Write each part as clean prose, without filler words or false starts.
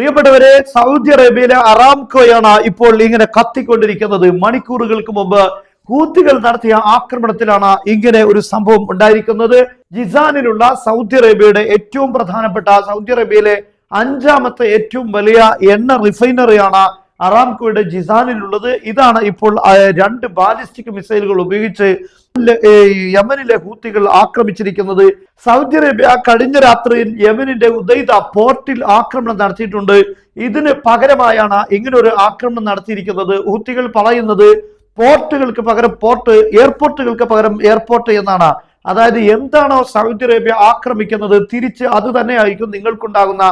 പ്രിയപ്പെട്ടവരെ, സൗദി അറേബ്യയിലെ അറാംകോയാണ് ഇപ്പോൾ ഇങ്ങനെ കത്തിക്കൊണ്ടിരിക്കുന്നത്. മണിക്കൂറുകൾക്ക് മുമ്പ് ഹൂത്തികൾ നടത്തിയ ആക്രമണത്തിലാണ് ഇങ്ങനെ ഒരു സംഭവം ഉണ്ടായിരിക്കുന്നത്. ജിസാനിലുള്ള സൗദി അറേബ്യയുടെ ഏറ്റവും പ്രധാനപ്പെട്ട, സൗദി അറേബ്യയിലെ 5ാമത്തെ ഏറ്റവും വലിയ എണ്ണ റിഫൈനറിയാണ് അറാംകോയുടെ ജിസാനിലുള്ളത്. ഇതാണ് ഇപ്പോൾ 2 ബാലിസ്റ്റിക് മിസൈലുകൾ ഉപയോഗിച്ച് യമനിലെ ഹൂത്തികൾ ആക്രമിച്ചിരിക്കുന്നത്. സൗദി അറേബ്യ കഴിഞ്ഞ രാത്രിയിൽ യമനിന്റെ ഉദൈദ പോർട്ടിൽ ആക്രമണം നടത്തിയിട്ടുണ്ട്. ഇതിന് പകരമായാണ് ഇങ്ങനെ ഒരു ആക്രമണം നടത്തിയിരിക്കുന്നത്. ഹൂത്തികൾ പറയുന്നത് പോർട്ടുകൾക്ക് പകരം പോർട്ട്, എയർപോർട്ടുകൾക്ക് പകരം എയർപോർട്ട് എന്നാണ്. അതായത് എന്താണോ സൗദി അറേബ്യ ആക്രമിക്കുന്നത് തിരിച്ച് അത് തന്നെ ആയിരിക്കും നിങ്ങൾക്കുണ്ടാകുന്ന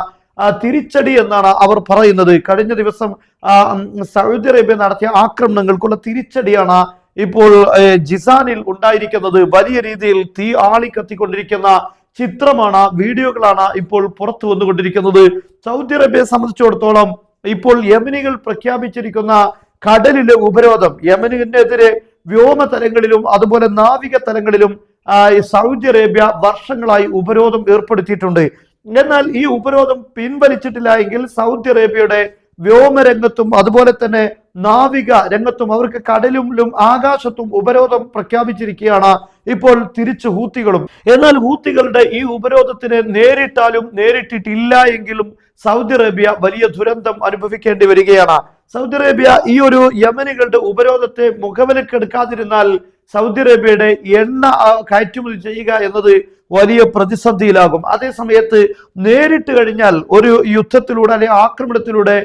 തിരിച്ചടി എന്നാണ് അവർ പറയുന്നത്. കഴിഞ്ഞ ദിവസം സൗദി അറേബ്യ നടത്തിയ ആക്രമണങ്ങൾക്കുള്ള തിരിച്ചടിയാണ് ഇപ്പോൾ ജിസാനിൽ ഉണ്ടായിരിക്കുന്നത്. വലിയ രീതിയിൽ തീ ആളിക്കത്തിക്കൊണ്ടിരിക്കുന്ന ചിത്രമാണ്, വീഡിയോകളാണ് ഇപ്പോൾ പുറത്തു വന്നുകൊണ്ടിരിക്കുന്നത്. സൗദി അറേബ്യയെ സംബന്ധിച്ചിടത്തോളം ഇപ്പോൾ യമനികൾ പ്രഖ്യാപിച്ചിരിക്കുന്ന കടലിലെ ഉപരോധം, യമനിനെതിരെ വ്യോമതലങ്ങളിലും അതുപോലെ നാവിക തലങ്ങളിലും സൗദി അറേബ്യ വർഷങ്ങളായി ഉപരോധം ഏർപ്പെടുത്തിയിട്ടുണ്ട്. എന്നാൽ ഈ ഉപരോധം പിൻവലിച്ചിട്ടില്ല എങ്കിൽ സൗദി അറേബ്യയുടെ വ്യോമരംഗത്തും അതുപോലെ തന്നെ നാവിക രംഗത്തും, അവർക്ക് കടലിലും ആകാശത്തും ഉപരോധം പ്രഖ്യാപിച്ചിരിക്കുകയാണ് ഇപ്പോൾ തിരിച്ചു ഹൂത്തികളും. എന്നാൽ ഹൂത്തികളുടെ ഈ ഉപരോധത്തിന് നേരിട്ടാലും നേരിട്ടിട്ടില്ല എങ്കിലും സൗദി അറേബ്യ വലിയ ദുരന്തം അനുഭവിക്കേണ്ടി വരികയാണ്. സൗദി അറേബ്യ ഈ ഒരു യമനികളുടെ ഉപരോധത്തെ മുഖവിലക്കെടുക്കാതിരുന്നാൽ സൗദി അറേബ്യയുടെ എണ്ണ കയറ്റുമതി ചെയ്യുക എന്നത് വലിയ പ്രതിസന്ധിയിലാകും. അതേ സമയത്ത് നേരിട്ട് കഴിഞ്ഞാൽ ഒരു യുദ്ധത്തിലൂടെ അല്ലെങ്കിൽ ആക്രമണത്തിലൂടെ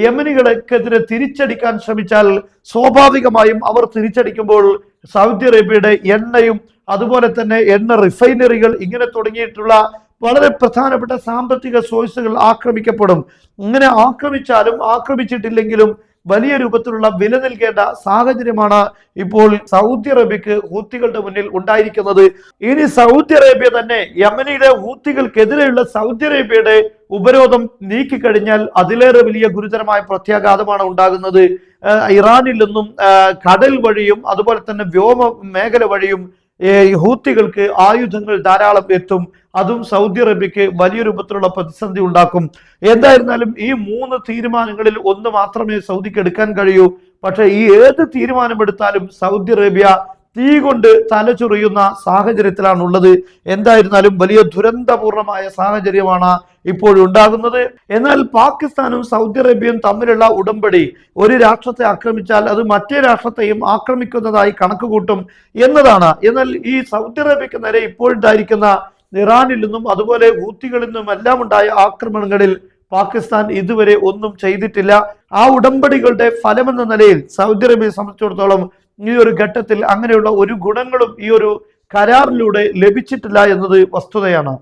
യമനികൾക്കെതിരെ തിരിച്ചടിക്കാൻ ശ്രമിച്ചാൽ സ്വാഭാവികമായും അവർ തിരിച്ചടിക്കുമ്പോൾ സൗദി അറേബ്യയുടെ എണ്ണയും അതുപോലെ തന്നെ എണ്ണ റിഫൈനറികൾ ഇങ്ങനെ തുടങ്ങിയിട്ടുള്ള വളരെ പ്രധാനപ്പെട്ട സാമ്പത്തിക സോഴ്സുകൾ ആക്രമിക്കപ്പെടും. ഇങ്ങനെ ആക്രമിച്ചാലും ആക്രമിച്ചിട്ടില്ലെങ്കിലും വലിയ രൂപത്തിലുള്ള വില നൽകേണ്ട സാഹചര്യമാണ് ഇപ്പോൾ സൗദി അറേബ്യക്ക് ഹൂത്തികളുടെ മുന്നിൽ ഉണ്ടായിരിക്കുന്നത്. ഇനി സൗദി അറേബ്യ തന്നെ യമനിയുടെ ഹൂത്തികൾക്കെതിരെയുള്ള സൗദി അറേബ്യയുടെ ഉപരോധം നീക്കിക്കഴിഞ്ഞാൽ അതിലേറെ വലിയ ഗുരുതരമായ പ്രത്യാഘാതമാണ് ഉണ്ടാകുന്നത്. ഇറാനിൽ നിന്നും കടൽ വഴിയും അതുപോലെ തന്നെ വ്യോമ മേഖല വഴിയും ഹൂത്തികൾക്ക് ആയുധങ്ങൾ ധാരാളം എത്തും. അതും സൗദി അറേബ്യക്ക് വലിയ രൂപത്തിലുള്ള പ്രതിസന്ധി ഉണ്ടാക്കും. എന്തായിരുന്നാലും ഈ 3 തീരുമാനങ്ങളിൽ ഒന്ന് മാത്രമേ സൗദിക്ക് എടുക്കാൻ കഴിയൂ. പക്ഷെ ഈ ഏത് തീരുമാനമെടുത്താലും സൗദി അറേബ്യ തീ കൊണ്ട് തലചൊറിയുന്ന സാഹചര്യത്തിലാണ് ഉള്ളത്. എന്തായിരുന്നാലും വലിയ ദുരന്തപൂർണമായ സാഹചര്യമാണ് ഇപ്പോഴുണ്ടാകുന്നത്. എന്നാൽ പാകിസ്ഥാനും സൗദി അറേബ്യയും തമ്മിലുള്ള ഉടമ്പടി ഒരു രാഷ്ട്രത്തെ ആക്രമിച്ചാൽ അത് മറ്റേ രാഷ്ട്രത്തെയും ആക്രമിക്കുന്നതായി കണക്കുകൂട്ടും എന്നതാണ്. എന്നാൽ ഈ സൗദി അറേബ്യക്ക് നേരെ ഇപ്പോഴുണ്ടായിരിക്കുന്ന ഇറാനിൽ നിന്നും അതുപോലെ ഹൂത്തികളിൽ നിന്നും എല്ലാം ഉണ്ടായ ആക്രമണങ്ങളിൽ പാകിസ്ഥാൻ ഇതുവരെ ഒന്നും ചെയ്തിട്ടില്ല. ആ ഉടമ്പടികളുടെ ഫലമെന്ന നിലയിൽ സൗദി അറേബ്യയെ സംബന്ധിച്ചിടത്തോളം ഈ ഒരു ഘട്ടത്തിൽ അങ്ങനെയുള്ള ഒരു ഗുണങ്ങളും ഈ ഒരു കരാറിലൂടെ ലഭിച്ചിട്ടില്ല എന്നത് വസ്തുതയാണ്.